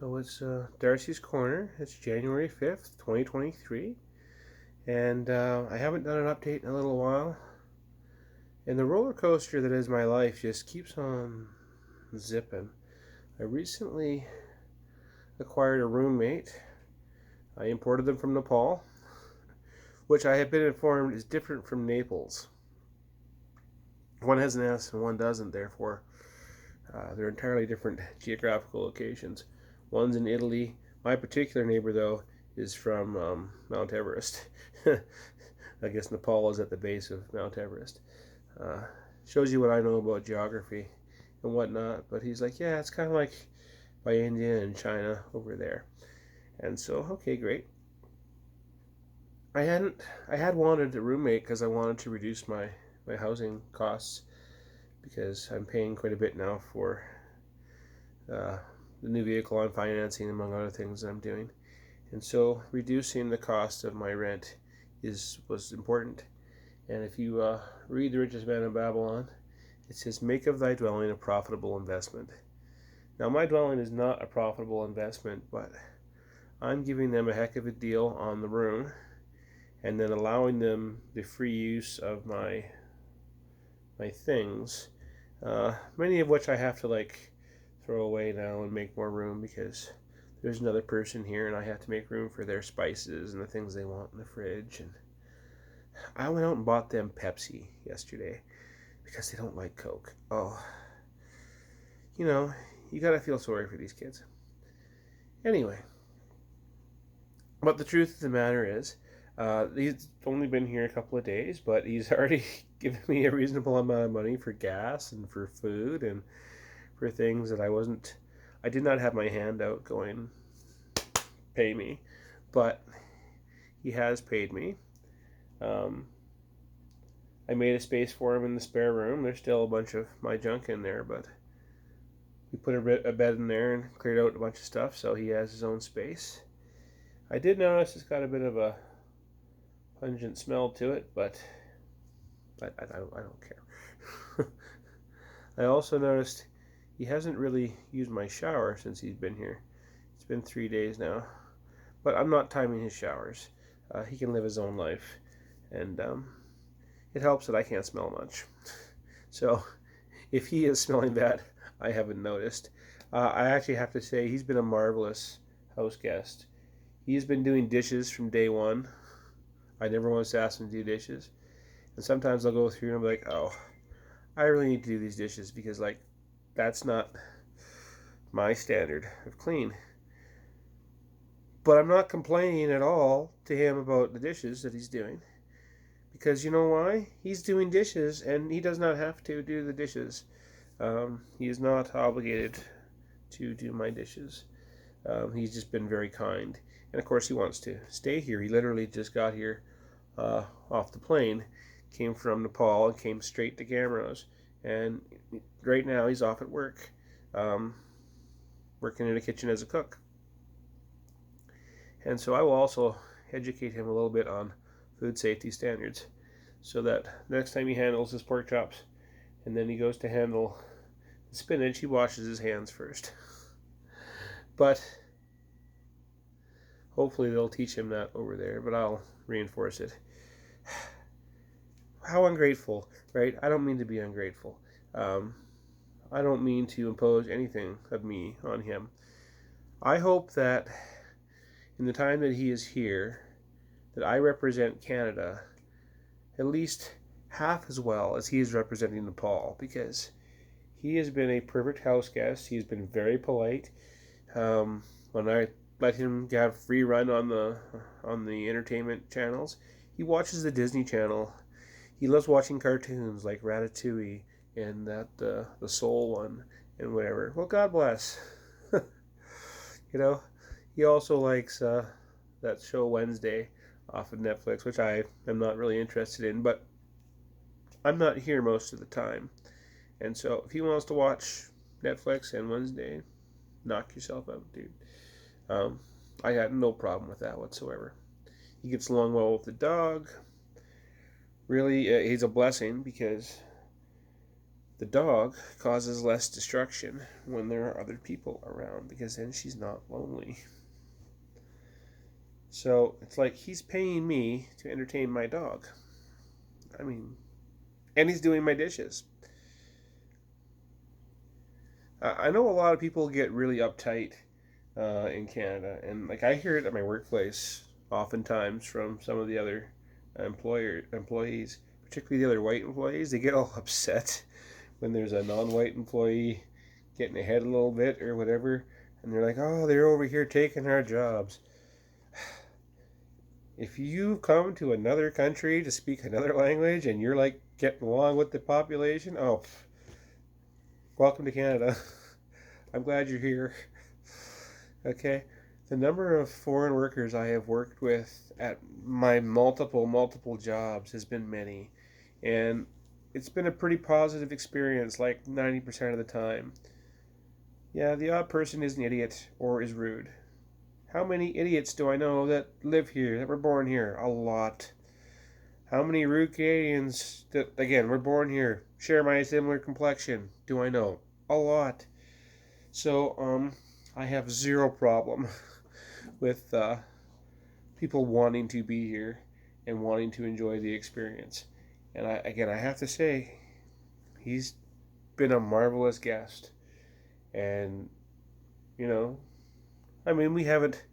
So it's Darcy's Corner. It's January 5th, 2023. And I haven't done an update in a little while. And the roller coaster that is my life just keeps on zipping. I recently acquired a roommate. I imported them from Nepal, which I have been informed is different from Naples. One has an S and one doesn't, therefore, they're entirely different geographical locations. One's in Italy. My particular neighbor, though, is from Mount Everest. I guess Nepal is at the base of Mount Everest. Uh, Shows you what I know about geography and whatnot. But he's like, yeah, it's kind of like by India and China over there. And so, okay, great. I had wanted a roommate because I wanted to reduce my housing costs because I'm paying quite a bit now for uh, the new vehicle I'm financing, among other things that I'm doing. And so reducing the cost of my rent was important. And if you read The Richest Man in Babylon, it says, make of thy dwelling a profitable investment. Now, my dwelling is not a profitable investment, but I'm giving them a heck of a deal on the room and then allowing them the free use of my things, many of which I have to throw away now and make more room because there's another person here and I have to make room for their spices and the things they want in the fridge. And I went out and bought them Pepsi yesterday because they don't like Coke. Oh, you know, you gotta feel sorry for these kids. Anyway, but the truth of the matter is, he's only been here a couple of days, but he's already given me a reasonable amount of money for gas and for food and for things that I did not have my hand out going, pay me, but he has paid me. Um, I made a space for him in the spare room. There's still a bunch of my junk in there, but we put a bed in there and cleared out a bunch of stuff, so he has his own space. I did notice it's got a bit of a pungent smell to it, but I don't care. I also noticed he hasn't really used my shower since he's been here. It's been 3 days now, but I'm not timing his showers. He can live his own life, and it helps that I can't smell much. So if he is smelling bad, I haven't noticed. I actually have to say he's been a marvelous house guest. He's been doing dishes from day one. I never once asked him to do dishes. And sometimes I'll go through and I'm like, oh, I really need to do these dishes because, that's not my standard of clean. But I'm not complaining at all to him about the dishes that he's doing. Because you know why? He's doing dishes and he does not have to do the dishes. He is not obligated to do my dishes. He's just been very kind. And of course, he wants to stay here. He literally just got here off the plane, came from Nepal, and came straight to Camrose. And right now, he's off at work, working in a kitchen as a cook. And so I will also educate him a little bit on food safety standards so that next time he handles his pork chops and then he goes to handle the spinach, he washes his hands first. But hopefully they'll teach him that over there, but I'll reinforce it. How ungrateful, right? I don't mean to be ungrateful. I don't mean to impose anything of me on him. I hope that in the time that he is here, that I represent Canada at least half as well as he is representing Nepal, because he has been a perfect house guest. He's been very polite. When I let him have free run on the entertainment channels, he watches the Disney Channel. He loves watching cartoons like Ratatouille and the Soul one and whatever. Well, God bless. You know, he also likes that show Wednesday off of Netflix, which I am not really interested in, but I'm not here most of the time. And so if he wants to watch Netflix and Wednesday, knock yourself out, dude. I had no problem with that whatsoever. He gets along well with the dog. Really, he's a blessing because The dog causes less destruction when there are other people around because then she's not lonely. So it's like he's paying me to entertain my dog. I mean, and he's doing my dishes. I know a lot of people get really uptight in Canada, and like I hear it at my workplace oftentimes from some of the other employees, particularly the other white employees. They get all upset when there's a non-white employee getting ahead a little bit or whatever, and they're like, "Oh, they're over here taking our jobs." If you come to another country to speak another language and you're like getting along with the population, oh, welcome to Canada. I'm glad you're here. Okay. The number of foreign workers I have worked with at my multiple jobs has been many. And it's been a pretty positive experience, like 90% of the time. Yeah, the odd person is an idiot or is rude. How many idiots do I know that live here, that were born here? A lot. How many rude Canadians that, again, were born here, share my similar complexion? Do I know? A lot. So, I have zero problem with people wanting to be here and wanting to enjoy the experience. And I have to say, he's been a marvelous guest. And, you know, I mean, we haven't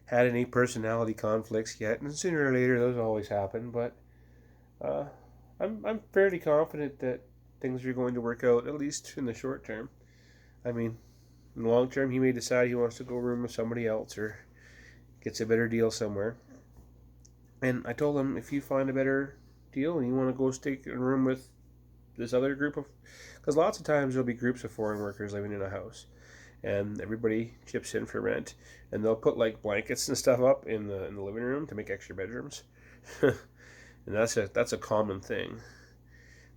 had any personality conflicts yet, and sooner or later those always happen. But uh, I'm fairly confident that things are going to work out, at least in the short term. I mean, in the long term, he may decide he wants to go room with somebody else or gets a better deal somewhere. And I told him, if you find a better deal and you want to go stay in a room with this other group of, because lots of times there'll be groups of foreign workers living in a house, and everybody chips in for rent, and they'll put like blankets and stuff up in the living room to make extra bedrooms, and that's a common thing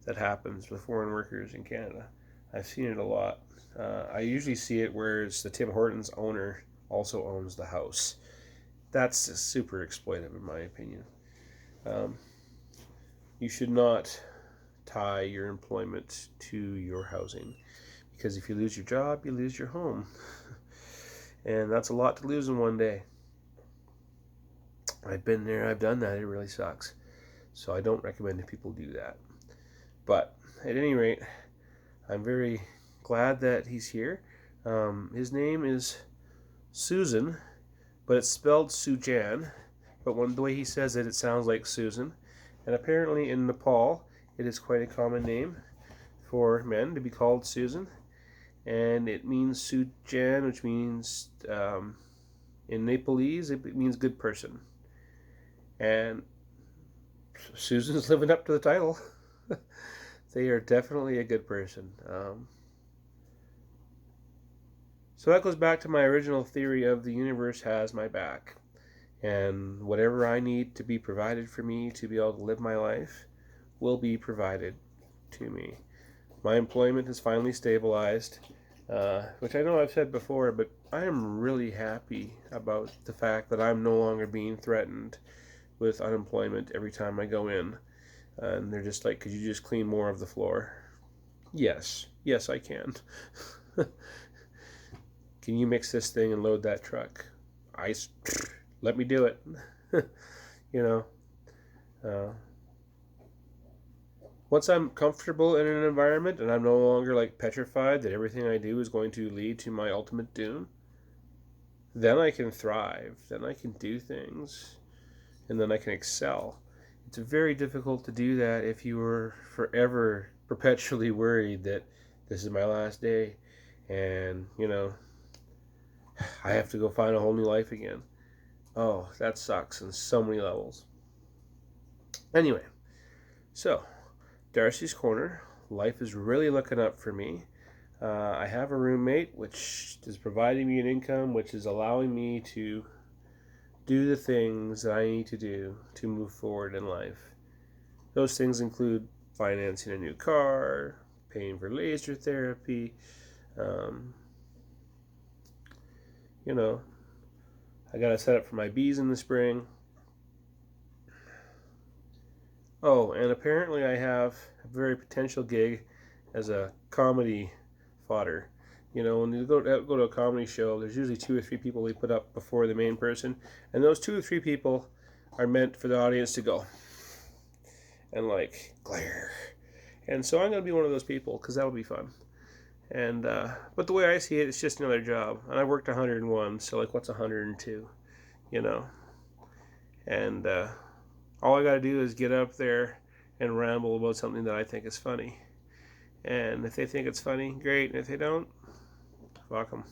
that happens with foreign workers in Canada. I've seen it a lot. I usually see it where it's the Tim Hortons owner also owns the house. That's super exploitive, in my opinion. Um, you should not tie your employment to your housing, because if you lose your job, you lose your home. And that's a lot to lose in one day. I've been there, I've done that, it really sucks. So I don't recommend that people do that. But at any rate, I'm very glad that he's here. His name is Susan, but it's spelled Sujan. But the way he says it, it sounds like Susan. And apparently in Nepal, it is quite a common name for men to be called Susan. And it means Sujan, which means, in Nepalese, it means good person. And Susan's living up to the title. They are definitely a good person. So that goes back to my original theory of the universe has my back. And whatever I need to be provided for me to be able to live my life will be provided to me. My employment has finally stabilized, which I know I've said before, but I am really happy about the fact that I'm no longer being threatened with unemployment every time I go in. And they're just like, could you just clean more of the floor? Yes, I can. Can you mix this thing and load that truck? Let me do it. you know, uh, once I'm comfortable in an environment and I'm no longer like petrified that everything I do is going to lead to my ultimate doom, then I can thrive. Then I can do things, and then I can excel. It's very difficult to do that if you were forever perpetually worried that this is my last day and, I have to go find a whole new life again. Oh, that sucks on so many levels. Anyway, so Darci's Corner. Life is really looking up for me. I have a roommate, which is providing me an income, which is allowing me to do the things that I need to do to move forward in life. Those things include financing a new car, paying for laser therapy, I got to set up for my bees in the spring. Oh, and apparently I have a very potential gig as a comedy fodder. You know, when you go to a comedy show, there's usually 2 or 3 people they put up before the main person, and those 2 or 3 people are meant for the audience to go and like glare. And so I'm gonna be one of those people because that'll be fun. And but the way I see it, it's just another job, and I worked 101, so like what's 102, you know? And all I got to do is get up there and ramble about something that I think is funny. And if they think it's funny, great. And if they don't, fuck them.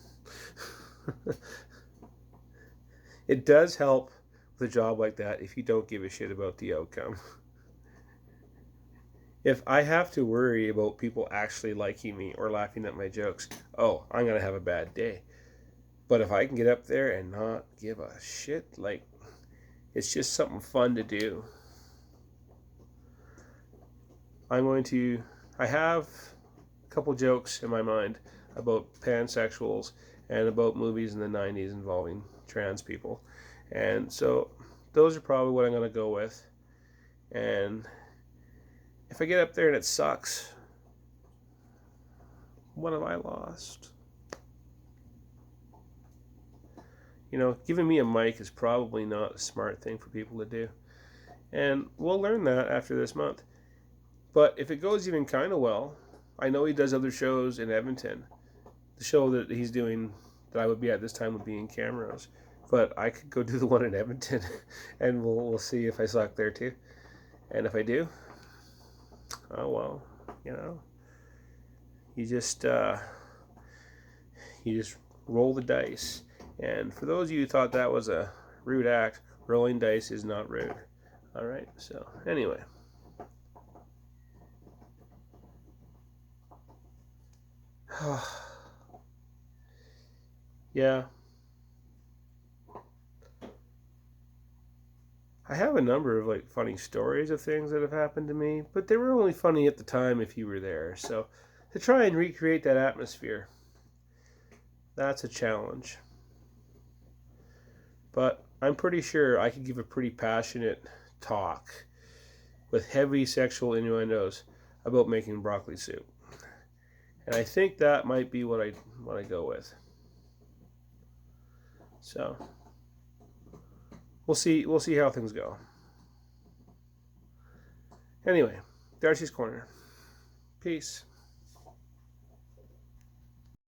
It does help with a job like that if you don't give a shit about the outcome. If I have to worry about people actually liking me or laughing at my jokes, oh, I'm going to have a bad day. But if I can get up there and not give a shit, like, it's just something fun to do. I have a couple jokes in my mind about pansexuals and about movies in the 90s involving trans people. And so those are probably what I'm going to go with. And if I get up there and it sucks, what have I lost? You know, giving me a mic is probably not a smart thing for people to do. And we'll learn that after this month. But if it goes even kind of well, I know he does other shows in Edmonton. The show that he's doing that I would be at this time would be in Camrose. But I could go do the one in Edmonton, and we'll see if I suck there too. And if I do, oh well, you know, you just roll the dice. And for those of you who thought that was a rude act, rolling dice is not rude. All right. So anyway. Yeah. I have a number of like funny stories of things that have happened to me, but they were only funny at the time if you were there. So to try and recreate that atmosphere, that's a challenge. But I'm pretty sure I could give a pretty passionate talk with heavy sexual innuendos about making broccoli soup. And I think that might be what I go with. So we'll see how things go. Anyway, Darci's Corner. Peace.